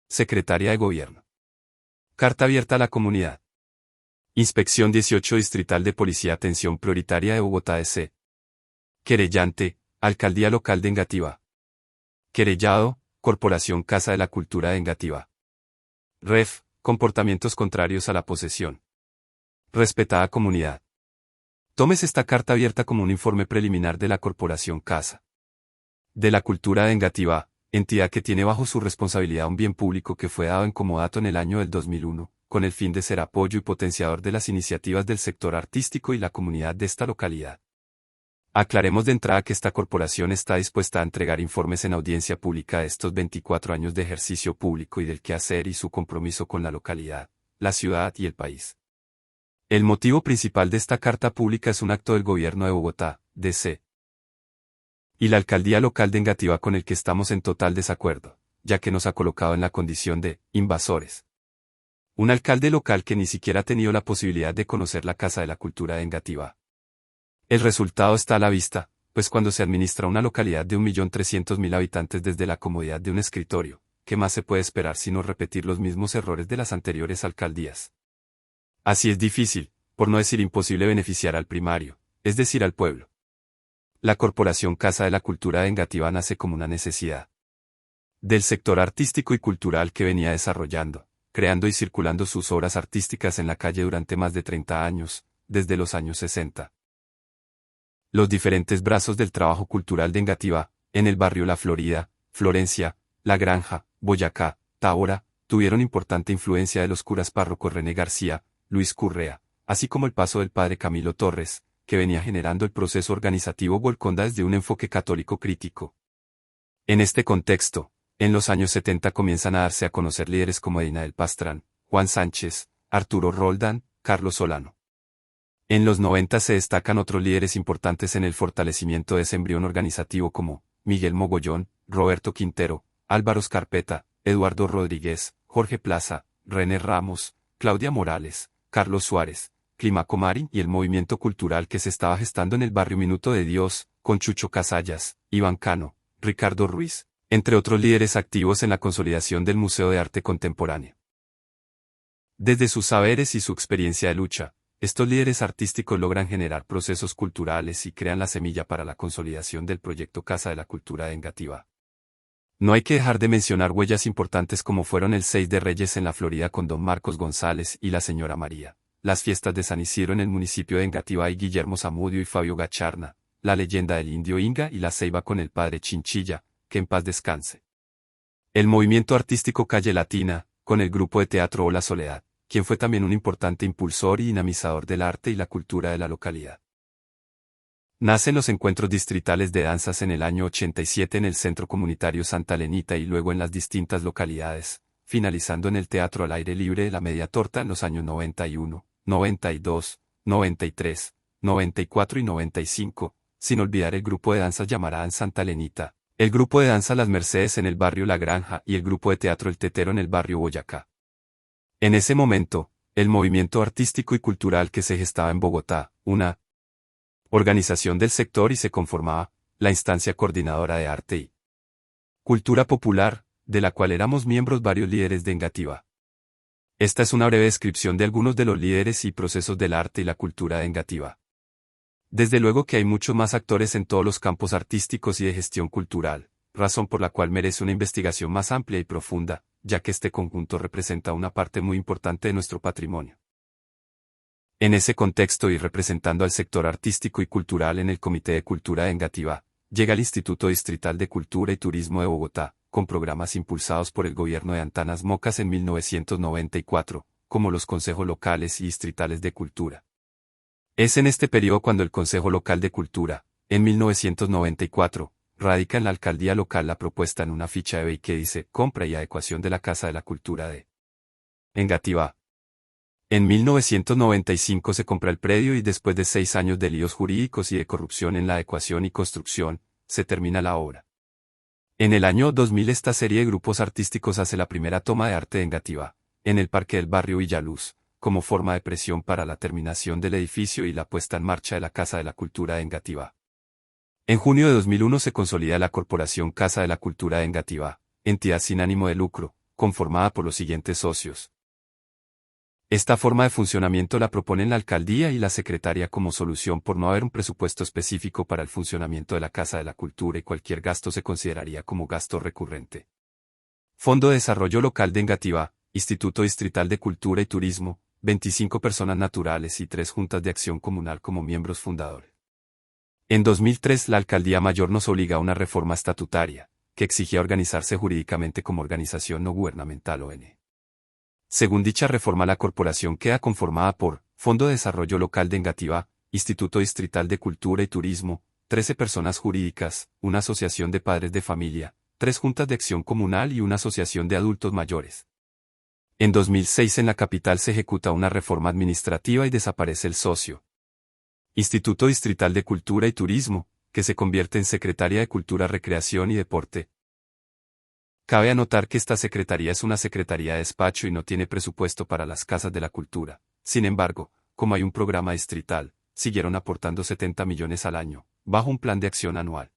Secretaria de Gobierno. Carta abierta a la comunidad. Inspección 18 Distrital de Policía Atención Prioritaria de Bogotá S. Querellante, Alcaldía Local de Engativá. Querellado, Corporación Casa de la Cultura de Engativá. Ref, comportamientos contrarios a la posesión. Respetada comunidad. Tómese esta carta abierta como un informe preliminar de la Corporación Casa de la Cultura de Engativá, entidad que tiene bajo su responsabilidad un bien público que fue dado en comodato en el año del 2001, con el fin de ser apoyo y potenciador de las iniciativas del sector artístico y la comunidad de esta localidad. Aclaremos de entrada que esta corporación está dispuesta a entregar informes en audiencia pública de estos 24 años de ejercicio público y del quehacer y su compromiso con la localidad, la ciudad y el país. El motivo principal de esta carta pública es un acto del Gobierno de Bogotá, D.C. y la Alcaldía Local de Engativá con el que estamos en total desacuerdo, ya que nos ha colocado en la condición de invasores. Un alcalde local que ni siquiera ha tenido la posibilidad de conocer la Casa de la Cultura de Engativá. El resultado está a la vista, pues cuando se administra una localidad de 1.300.000 habitantes desde la comodidad de un escritorio, ¿qué más se puede esperar sino repetir los mismos errores de las anteriores alcaldías? Así es difícil, por no decir imposible beneficiar al primario, es decir al pueblo. La Corporación Casa de la Cultura de Engativá nace como una necesidad del sector artístico y cultural que venía desarrollando, creando y circulando sus obras artísticas en la calle durante más de 30 años, desde los años 60. Los diferentes brazos del trabajo cultural de Engativá, en el barrio La Florida, Florencia, La Granja, Boyacá, Tábora, tuvieron importante influencia de los curas párrocos René García, Luis Currea, así como el paso del padre Camilo Torres, que venía generando el proceso organizativo Golconda desde un enfoque católico crítico. En este contexto, en los años 70 comienzan a darse a conocer líderes como Edina del Pastrán, Juan Sánchez, Arturo Roldán, Carlos Solano. En los 90 se destacan otros líderes importantes en el fortalecimiento de ese embrión organizativo como Miguel Mogollón, Roberto Quintero, Álvaro Scarpeta, Eduardo Rodríguez, Jorge Plaza, René Ramos, Claudia Morales, Carlos Suárez, Climaco Marín y el movimiento cultural que se estaba gestando en el barrio Minuto de Dios, con Chucho Casallas, Iván Cano, Ricardo Ruiz, entre otros líderes activos en la consolidación del Museo de Arte Contemporáneo. Desde sus saberes y su experiencia de lucha, estos líderes artísticos logran generar procesos culturales y crean la semilla para la consolidación del proyecto Casa de la Cultura de Engativá. No hay que dejar de mencionar huellas importantes como fueron el 6 de Reyes en la Florida con don Marcos González y la señora María, las fiestas de San Isidro en el municipio de Engativá y Guillermo Zamudio y Fabio Gacharna, la leyenda del indio Inga y la ceiba con el padre Chinchilla, que en paz descanse. El movimiento artístico Calle Latina, con el grupo de teatro Hola Soledad, quien fue también un importante impulsor y dinamizador del arte y la cultura de la localidad. Nacen los encuentros distritales de danzas en el año 87 en el Centro Comunitario Santa Lenita y luego en las distintas localidades, finalizando en el Teatro al Aire Libre de la Media Torta en los años 91, 92, 93, 94 y 95, sin olvidar el grupo de danzas Llamará en Santa Lenita, el grupo de danza Las Mercedes en el barrio La Granja y el grupo de teatro El Tetero en el barrio Boyacá. En ese momento, el movimiento artístico y cultural que se gestaba en Bogotá, una organización del sector y se conformaba, la instancia coordinadora de arte y cultura popular, de la cual éramos miembros varios líderes de Engativá. Esta es una breve descripción de algunos de los líderes y procesos del arte y la cultura de Engativá. Desde luego que hay muchos más actores en todos los campos artísticos y de gestión cultural, razón por la cual merece una investigación más amplia y profunda, ya que este conjunto representa una parte muy importante de nuestro patrimonio. En ese contexto y representando al sector artístico y cultural en el Comité de Cultura de Engativá, llega el Instituto Distrital de Cultura y Turismo de Bogotá, con programas impulsados por el gobierno de Antanas Mocas en 1994, como los consejos locales y distritales de cultura. Es en este periodo cuando el Consejo Local de Cultura, en 1994, radica en la alcaldía local la propuesta en una ficha de BEI que dice compra y adecuación de la Casa de la Cultura de Engativá. En 1995 se compra el predio y después de 6 años de líos jurídicos y de corrupción en la adecuación y construcción, se termina la obra. En el año 2000 esta serie de grupos artísticos hace la primera toma de arte de Engativá, en el parque del barrio Villaluz, como forma de presión para la terminación del edificio y la puesta en marcha de la Casa de la Cultura de Engativá. En junio de 2001 se consolida la Corporación Casa de la Cultura de Engativá, entidad sin ánimo de lucro, conformada por los siguientes socios. Esta forma de funcionamiento la proponen la alcaldía y la secretaría como solución por no haber un presupuesto específico para el funcionamiento de la Casa de la Cultura y cualquier gasto se consideraría como gasto recurrente. Fondo de Desarrollo Local de Engativá, Instituto Distrital de Cultura y Turismo, 25 personas naturales y 3 juntas de acción comunal como miembros fundadores. En 2003 la Alcaldía Mayor nos obliga a una reforma estatutaria, que exigía organizarse jurídicamente como organización no gubernamental ON. Según dicha reforma la corporación queda conformada por Fondo de Desarrollo Local de Engativá, Instituto Distrital de Cultura y Turismo, 13 personas jurídicas, una asociación de padres de familia, 3 juntas de acción comunal y una asociación de adultos mayores. En 2006 en la capital se ejecuta una reforma administrativa y desaparece el socio. Instituto Distrital de Cultura y Turismo, que se convierte en Secretaría de Cultura, Recreación y Deporte. Cabe anotar que esta secretaría es una secretaría de despacho y no tiene presupuesto para las casas de la cultura. Sin embargo, como hay un programa distrital, siguieron aportando 70 millones al año, bajo un plan de acción anual.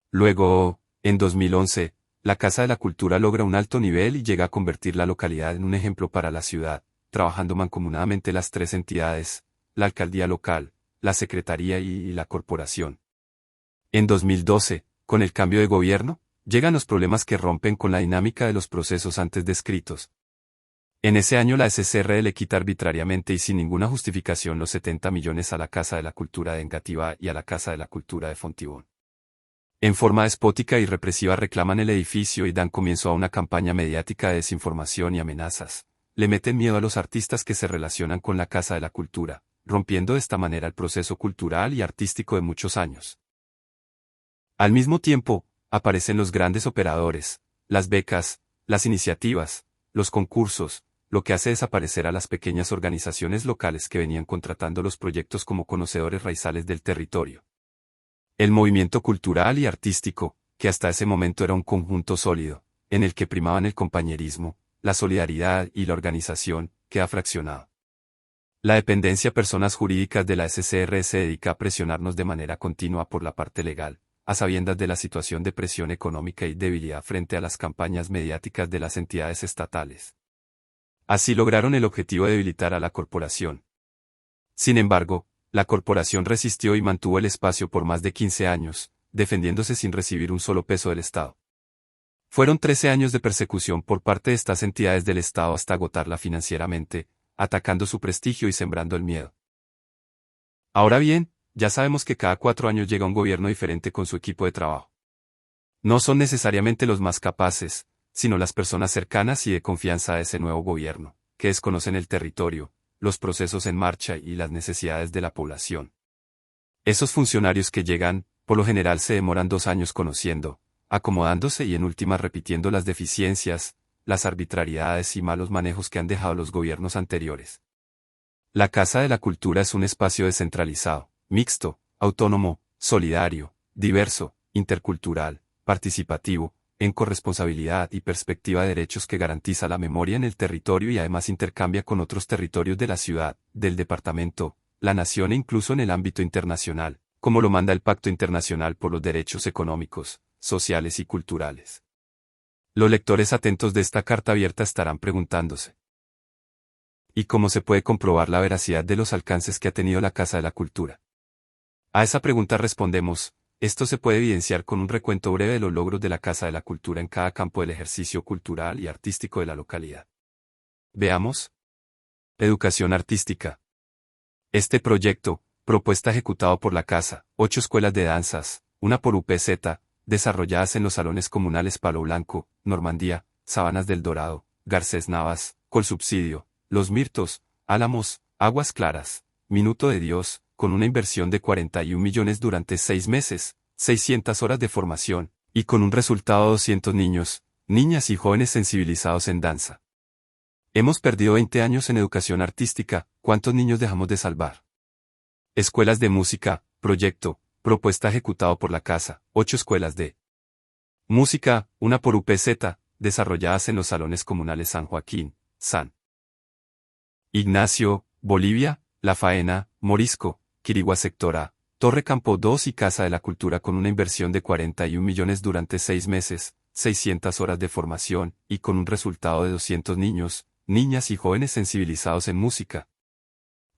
Luego, en 2011, la Casa de la Cultura logra un alto nivel y llega a convertir la localidad en un ejemplo para la ciudad, trabajando mancomunadamente las 3 entidades, la alcaldía local, la secretaría y la corporación. En 2012, con el cambio de gobierno, llegan los problemas que rompen con la dinámica de los procesos antes descritos. En ese año la SCR le quita arbitrariamente y sin ninguna justificación los 70 millones a la Casa de la Cultura de Engativá y a la Casa de la Cultura de Fontibón. En forma despótica y represiva reclaman el edificio y dan comienzo a una campaña mediática de desinformación y amenazas. Le meten miedo a los artistas que se relacionan con la Casa de la Cultura, rompiendo de esta manera el proceso cultural y artístico de muchos años. Al mismo tiempo, aparecen los grandes operadores, las becas, las iniciativas, los concursos, lo que hace desaparecer a las pequeñas organizaciones locales que venían contratando los proyectos como conocedores raizales del territorio. El movimiento cultural y artístico, que hasta ese momento era un conjunto sólido, en el que primaban el compañerismo, la solidaridad y la organización, queda fraccionado. La dependencia personas jurídicas de la SCR se dedica a presionarnos de manera continua por la parte legal, a sabiendas de la situación de presión económica y debilidad frente a las campañas mediáticas de las entidades estatales. Así lograron el objetivo de debilitar a la corporación. Sin embargo, la corporación resistió y mantuvo el espacio por más de 15 años, defendiéndose sin recibir un solo peso del Estado. Fueron 13 años de persecución por parte de estas entidades del Estado hasta agotarla financieramente, atacando su prestigio y sembrando el miedo. Ahora bien, ya sabemos que cada 4 años llega un gobierno diferente con su equipo de trabajo. No son necesariamente los más capaces, sino las personas cercanas y de confianza a ese nuevo gobierno, que desconocen el territorio, los procesos en marcha y las necesidades de la población. Esos funcionarios que llegan, por lo general se demoran 2 años conociendo, acomodándose y en últimas repitiendo las deficiencias, las arbitrariedades y malos manejos que han dejado los gobiernos anteriores. La Casa de la Cultura es un espacio descentralizado, mixto, autónomo, solidario, diverso, intercultural, participativo, en corresponsabilidad y perspectiva de derechos que garantiza la memoria en el territorio y además intercambia con otros territorios de la ciudad, del departamento, la nación e incluso en el ámbito internacional, como lo manda el Pacto Internacional por los Derechos Económicos, Sociales y Culturales. Los lectores atentos de esta carta abierta estarán preguntándose: ¿y cómo se puede comprobar la veracidad de los alcances que ha tenido la Casa de la Cultura? A esa pregunta respondemos: esto se puede evidenciar con un recuento breve de los logros de la Casa de la Cultura en cada campo del ejercicio cultural y artístico de la localidad. Veamos. Educación artística. Este proyecto, propuesta ejecutado por la Casa, 8 escuelas de danzas, una por UPZ, desarrolladas en los salones comunales Palo Blanco, Normandía, Sabanas del Dorado, Garcés Navas, Colsubsidio, Los Mirtos, Álamos, Aguas Claras, Minuto de Dios, con una inversión de 41 millones durante 6 meses, 600 horas de formación, y con un resultado de 200 niños, niñas y jóvenes sensibilizados en danza. Hemos perdido 20 años en educación artística, ¿cuántos niños dejamos de salvar? Escuelas de música, proyecto, propuesta ejecutado por la Casa, 8 escuelas de música, una por UPZ, desarrolladas en los salones comunales San Joaquín, San Ignacio, Bolivia, La Faena, Morisco, Quirigua Sector A, Torre Campo 2 y Casa de la Cultura con una inversión de 41 millones durante 6 meses, 600 horas de formación, y con un resultado de 200 niños, niñas y jóvenes sensibilizados en música.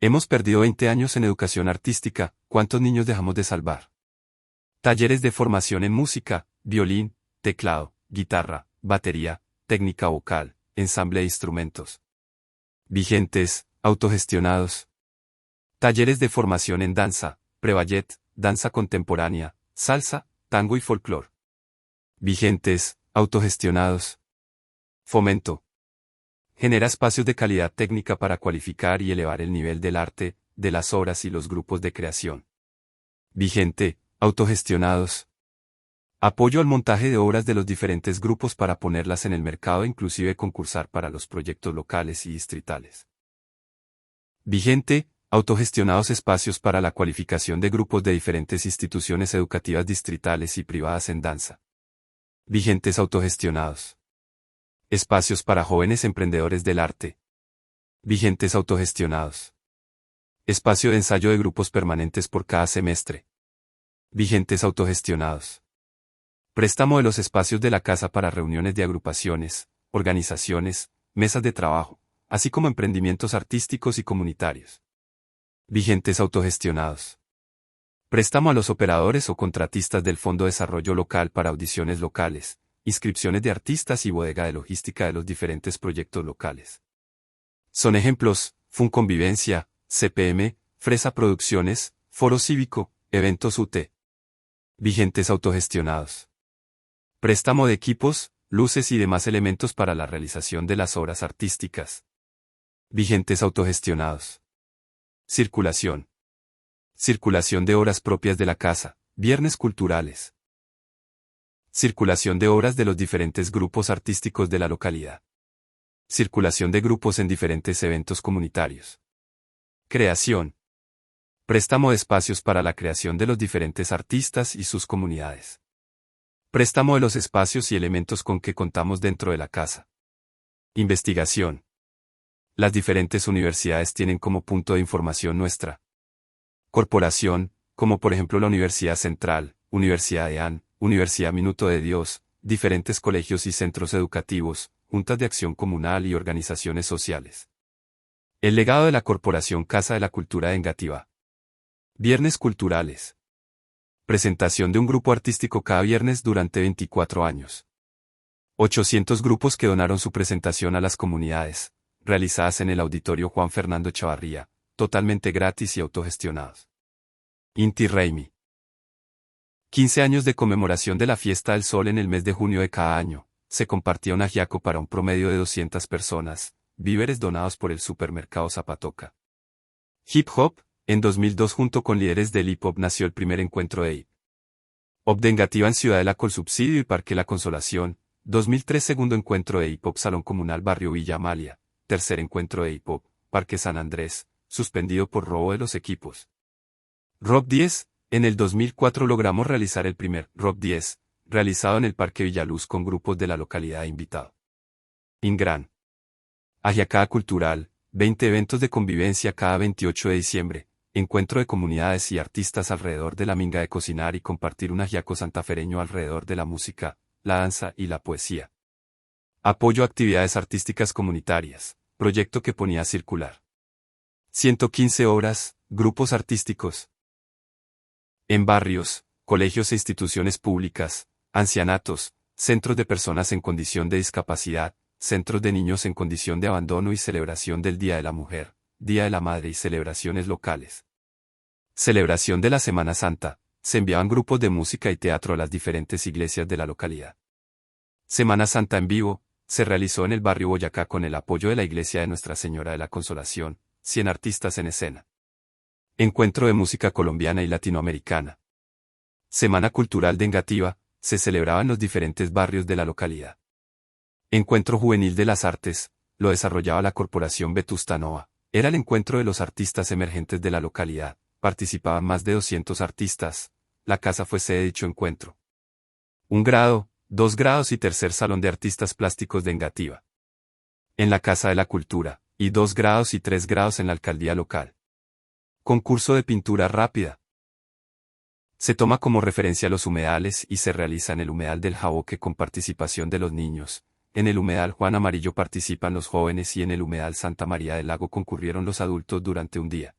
Hemos perdido 20 años en educación artística, ¿cuántos niños dejamos de salvar? Talleres de formación en música, violín, teclado, guitarra, batería, técnica vocal, ensamble de instrumentos. Vigentes, autogestionados. Talleres de formación en danza, pre-ballet, danza contemporánea, salsa, tango y folclore. Vigentes, autogestionados. Fomento. Genera espacios de calidad técnica para cualificar y elevar el nivel del arte, de las obras y los grupos de creación. Vigente, autogestionados. Apoyo al montaje de obras de los diferentes grupos para ponerlas en el mercado e inclusive concursar para los proyectos locales y distritales. Vigente, autogestionados espacios para la cualificación de grupos de diferentes instituciones educativas distritales y privadas en danza. Vigentes autogestionados. Espacios para jóvenes emprendedores del arte. Vigentes autogestionados. Espacio de ensayo de grupos permanentes por cada semestre. Vigentes autogestionados. Préstamo de los espacios de la casa para reuniones de agrupaciones, organizaciones, mesas de trabajo, así como emprendimientos artísticos y comunitarios. Vigentes autogestionados. Préstamo a los operadores o contratistas del Fondo de Desarrollo Local para audiciones locales, inscripciones de artistas y bodega de logística de los diferentes proyectos locales. Son ejemplos: Funconvivencia, CPM, Fresa Producciones, Foro Cívico, Eventos UT. Vigentes autogestionados. Préstamo de equipos, luces y demás elementos para la realización de las obras artísticas. Vigentes autogestionados. Circulación. Circulación de obras propias de la casa, viernes culturales. Circulación de obras de los diferentes grupos artísticos de la localidad. Circulación de grupos en diferentes eventos comunitarios. Creación. Préstamo de espacios para la creación de los diferentes artistas y sus comunidades. Préstamo de los espacios y elementos con que contamos dentro de la casa. Investigación. Las diferentes universidades tienen como punto de información nuestra corporación, como por ejemplo la Universidad Central, Universidad de AN, Universidad Minuto de Dios, diferentes colegios y centros educativos, juntas de acción comunal y organizaciones sociales. El legado de la Corporación Casa de la Cultura de Engativá. Viernes culturales. Presentación de un grupo artístico cada viernes durante 24 años. 800 grupos que donaron su presentación a las comunidades, realizadas en el Auditorio Juan Fernando Echavarría, totalmente gratis y autogestionados. Inti Raymi. 15 años de conmemoración de la Fiesta del Sol en el mes de junio de cada año. Se compartía un ajiaco para un promedio de 200 personas, víveres donados por el supermercado Zapatoca. Hip Hop. En 2002 junto con líderes del hip hop nació el primer encuentro de hip hop de Engativá en Ciudadela con Subsidio y Parque La Consolación. 2003 segundo encuentro de hip hop Salón Comunal Barrio Villa Amalia. Tercer encuentro de hip hop, Parque San Andrés, suspendido por robo de los equipos. Rock 10, en el 2004 logramos realizar el primer Rock 10, realizado en el Parque Villaluz con grupos de la localidad invitado. Ingran. Ajiacada Cultural, 20 eventos de convivencia cada 28 de diciembre, encuentro de comunidades y artistas alrededor de la minga de cocinar y compartir un ajiaco santafereño alrededor de la música, la danza y la poesía. Apoyo a actividades artísticas comunitarias, proyecto que ponía a circular 115 obras, grupos artísticos. En barrios, colegios e instituciones públicas, ancianatos, centros de personas en condición de discapacidad, centros de niños en condición de abandono y celebración del Día de la Mujer, Día de la Madre y celebraciones locales. Celebración de la Semana Santa, se enviaban grupos de música y teatro a las diferentes iglesias de la localidad. Semana Santa en vivo, se realizó en el barrio Boyacá con el apoyo de la Iglesia de Nuestra Señora de la Consolación, 100 artistas en escena. Encuentro de música colombiana y latinoamericana. Semana Cultural de Engativá, se celebraba en los diferentes barrios de la localidad. Encuentro Juvenil de las Artes, lo desarrollaba la Corporación Vetusta Nova, era el encuentro de los artistas emergentes de la localidad, participaban más de 200 artistas, la casa fue sede de dicho encuentro. 1 grado, 2 grados y tercer Salón de Artistas Plásticos de Engativá. En la Casa de la Cultura, y 2 grados y 3 grados en la alcaldía local. Concurso de pintura rápida. Se toma como referencia los humedales y se realiza en el humedal del Jaboque con participación de los niños. En el humedal Juan Amarillo participan los jóvenes y en el humedal Santa María del Lago concurrieron los adultos durante un día.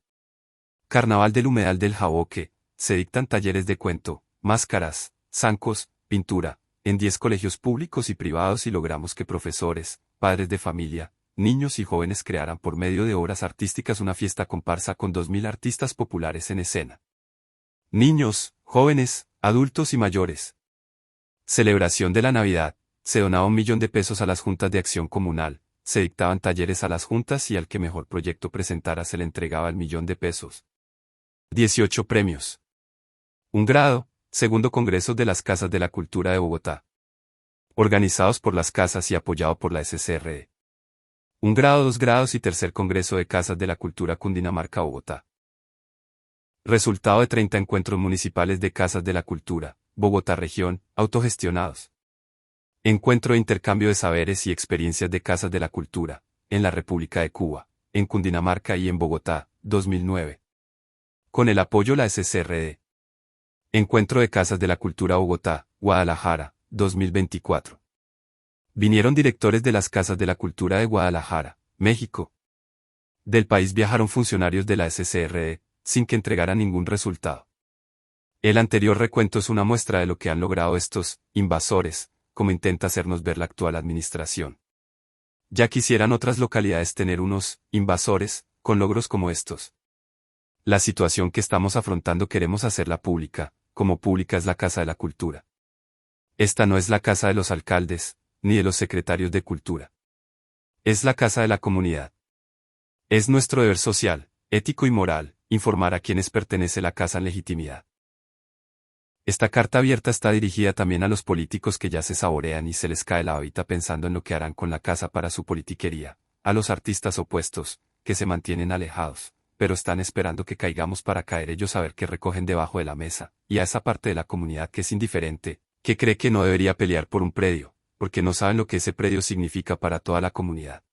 Carnaval del humedal del Jaboque. Se dictan talleres de cuento, máscaras, zancos, pintura, en 10 colegios públicos y privados y logramos que profesores, padres de familia, niños y jóvenes crearan por medio de obras artísticas una fiesta comparsa con 2000 artistas populares en escena. Niños, jóvenes, adultos y mayores. Celebración de la Navidad. Se donaba 1 millón de pesos a las juntas de acción comunal, se dictaban talleres a las juntas y al que mejor proyecto presentara se le entregaba el 1 millón de pesos. 18 premios. 1 grado, segundo Congreso de las Casas de la Cultura de Bogotá. Organizados por las casas y apoyado por la SCRE. 1 grado, 2 grados y tercer Congreso de Casas de la Cultura Cundinamarca Bogotá. Resultado de 30 encuentros municipales de Casas de la Cultura, Bogotá Región, autogestionados. Encuentro de intercambio de saberes y experiencias de Casas de la Cultura, en la República de Cuba, en Cundinamarca y en Bogotá, 2009. Con el apoyo de la SCRD. Encuentro de Casas de la Cultura Bogotá, Guadalajara, 2024. Vinieron directores de las Casas de la Cultura de Guadalajara, México. Del país viajaron funcionarios de la SCRD, sin que entregaran ningún resultado. El anterior recuento es una muestra de lo que han logrado estos invasores, como intenta hacernos ver la actual administración. Ya quisieran otras localidades tener unos invasores, con logros como estos. La situación que estamos afrontando queremos hacerla pública, como pública es la Casa de la Cultura. Esta no es la casa de los alcaldes, ni de los secretarios de Cultura. Es la casa de la comunidad. Es nuestro deber social, ético y moral, informar a quienes pertenece la casa en legitimidad. Esta carta abierta está dirigida también a los políticos que ya se saborean y se les cae la babita pensando en lo que harán con la casa para su politiquería, a los artistas opuestos, que se mantienen alejados, pero están esperando que caigamos para caer ellos a ver qué recogen debajo de la mesa, y a esa parte de la comunidad que es indiferente, que cree que no debería pelear por un predio, porque no saben lo que ese predio significa para toda la comunidad.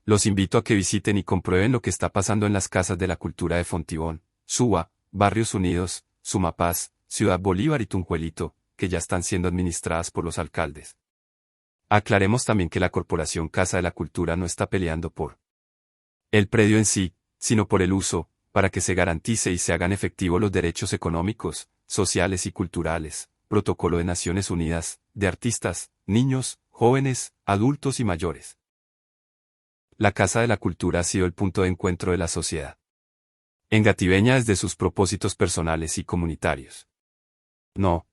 Los invito a que visiten y comprueben lo que está pasando en las Casas de la Cultura de Fontibón, Suba, Barrios Unidos, Sumapaz, Ciudad Bolívar y Tunjuelito, que ya están siendo administradas por los alcaldes. Aclaremos también que la Corporación Casa de la Cultura no está peleando por el predio en sí, sino por el uso, para que se garantice y se hagan efectivos los derechos económicos, sociales y culturales, Protocolo de Naciones Unidas, de artistas, niños, jóvenes, adultos y mayores. La Casa de la Cultura ha sido el punto de encuentro de la sociedad engativeña desde sus propósitos personales y comunitarios. No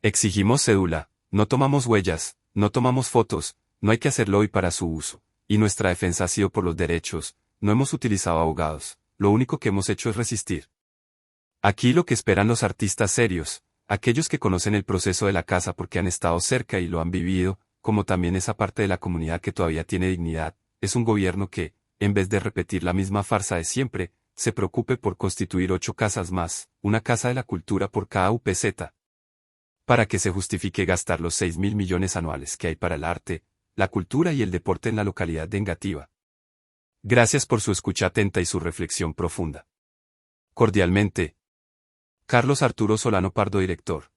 exigimos cédula, no tomamos huellas, no tomamos fotos, no hay que hacerlo hoy para su uso, y nuestra defensa ha sido por los derechos, no hemos utilizado abogados, lo único que hemos hecho es resistir. Aquí lo que esperan los artistas serios, aquellos que conocen el proceso de la casa porque han estado cerca y lo han vivido, como también esa parte de la comunidad que todavía tiene dignidad, es un gobierno que, en vez de repetir la misma farsa de siempre, se preocupe por constituir 8 casas más, una casa de la cultura por cada UPZ. Para que se justifique gastar los 6.000 millones anuales que hay para el arte, la cultura y el deporte en la localidad de Engativá. Gracias por su escucha atenta y su reflexión profunda. Cordialmente, Carlos Arturo Solano Pardo, director.